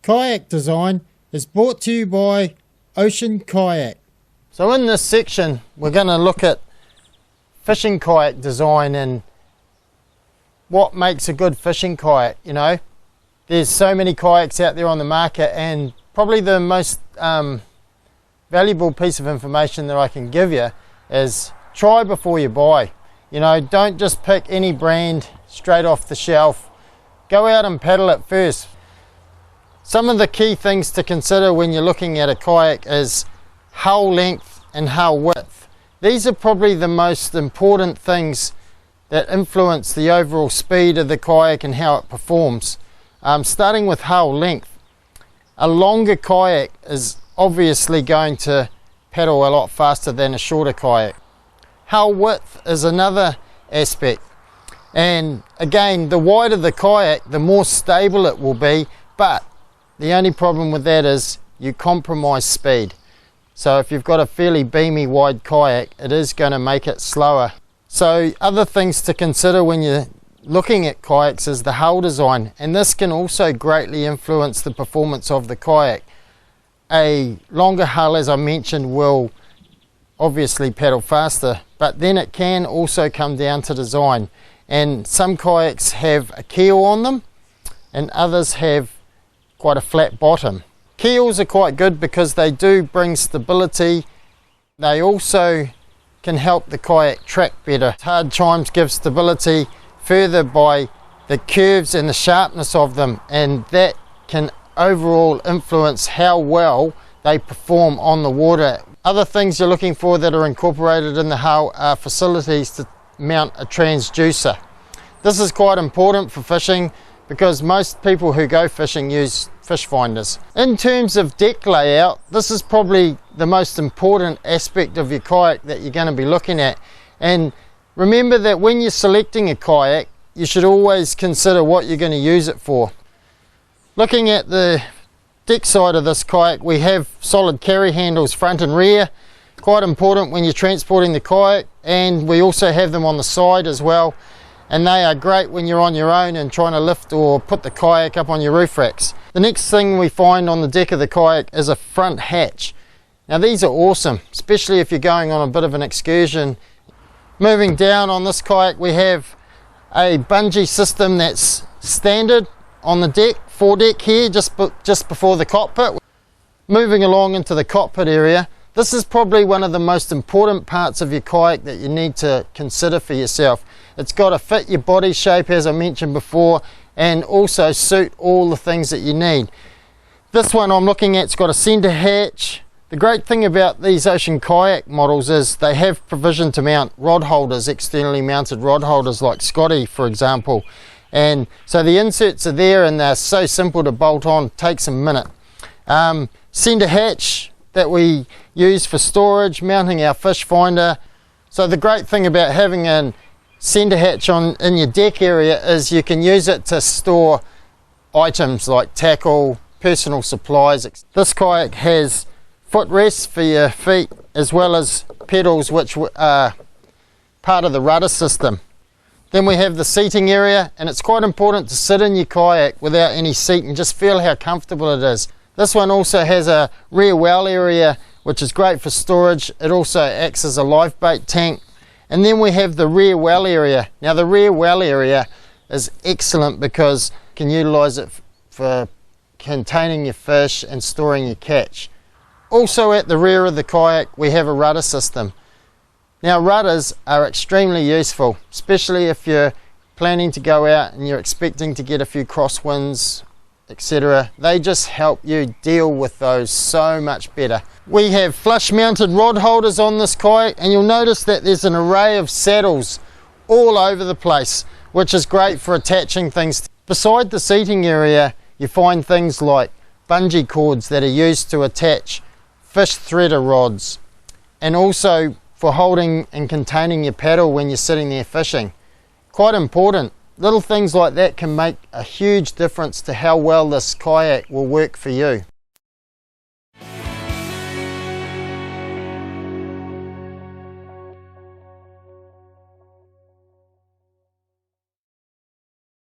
Kayak design is brought to you by Ocean Kayak. So in this section we're going to look at fishing kayak design and what makes a good fishing kayak. You know, there's so many kayaks out there on the market, and probably the most valuable piece of information that I can give you is try before you buy. You know, don't just pick any brand straight off the shelf. Go out and paddle it first. Some of the key things to consider when you're looking at a kayak is hull length and hull width. These are probably the most important things that influence the overall speed of the kayak and how it performs. Starting with hull length, a longer kayak is obviously going to paddle a lot faster than a shorter kayak. Hull width is another aspect, and again, the wider the kayak, the more stable it will be, but the only problem with that is you compromise speed. So if you've got a fairly beamy wide kayak, it is going to make it slower. So other things to consider when you're looking at kayaks is the hull design, and this can also greatly influence the performance of the kayak. A longer hull, as I mentioned, will obviously paddle faster, but then it can also come down to design, and some kayaks have a keel on them and others have quite a flat bottom. Keels are quite good because they do bring stability. They also can help the kayak track better. Hard chimes give stability further by the curves and the sharpness of them, and that can overall influence how well they perform on the water. Other things you're looking for that are incorporated in the hull are facilities to mount a transducer. This is quite important for fishing because most people who go fishing use fish finders. In terms of deck layout, this is probably the most important aspect of your kayak that you're going to be looking at. And remember that when you're selecting a kayak, you should always consider what you're going to use it for. Looking at the deck side of this kayak, we have solid carry handles front and rear. Quite important when you're transporting the kayak, and we also have them on the side as well. And they are great when you're on your own and trying to lift or put the kayak up on your roof racks. The next thing we find on the deck of the kayak is a front hatch. Now these are awesome, especially if you're going on a bit of an excursion. Moving down on this kayak, we have a bungee system that's standard on the deck, foredeck here, just before the cockpit. Moving along into the cockpit area, this is probably one of the most important parts of your kayak that you need to consider for yourself. It's got to fit your body shape, as I mentioned before, and also suit all the things that you need. This one I'm looking at, it's got a center hatch. The great thing about these Ocean Kayak models is they have provision to mount rod holders, externally mounted rod holders like Scotty, for example. And so the inserts are there and they're so simple to bolt on, takes a minute. Center hatch that we use for storage, mounting our fish finder. So the great thing about having a center hatch in your deck area is you can use it to store items like tackle, personal supplies. This kayak has footrests for your feet as well as pedals, which are part of the rudder system. Then we have the seating area, and it's quite important to sit in your kayak without any seat and just feel how comfortable it is. This one also has a rear well area, which is great for storage. It also acts as a live bait tank. And then we have the rear well area. Now the rear well area is excellent because you can utilize it for containing your fish and storing your catch. Also at the rear of the kayak we have a rudder system. Now rudders are extremely useful, especially if you're planning to go out and you're expecting to get a few crosswinds, etc. They just help you deal with those so much better. We have flush mounted rod holders on this kayak, and you'll notice that there's an array of saddles all over the place, which is great for attaching things. Beside the seating area you find things like bungee cords that are used to attach fish threader rods, and also for holding and containing your paddle when you're sitting there fishing. Quite important. Little things like that can make a huge difference to how well this kayak will work for you.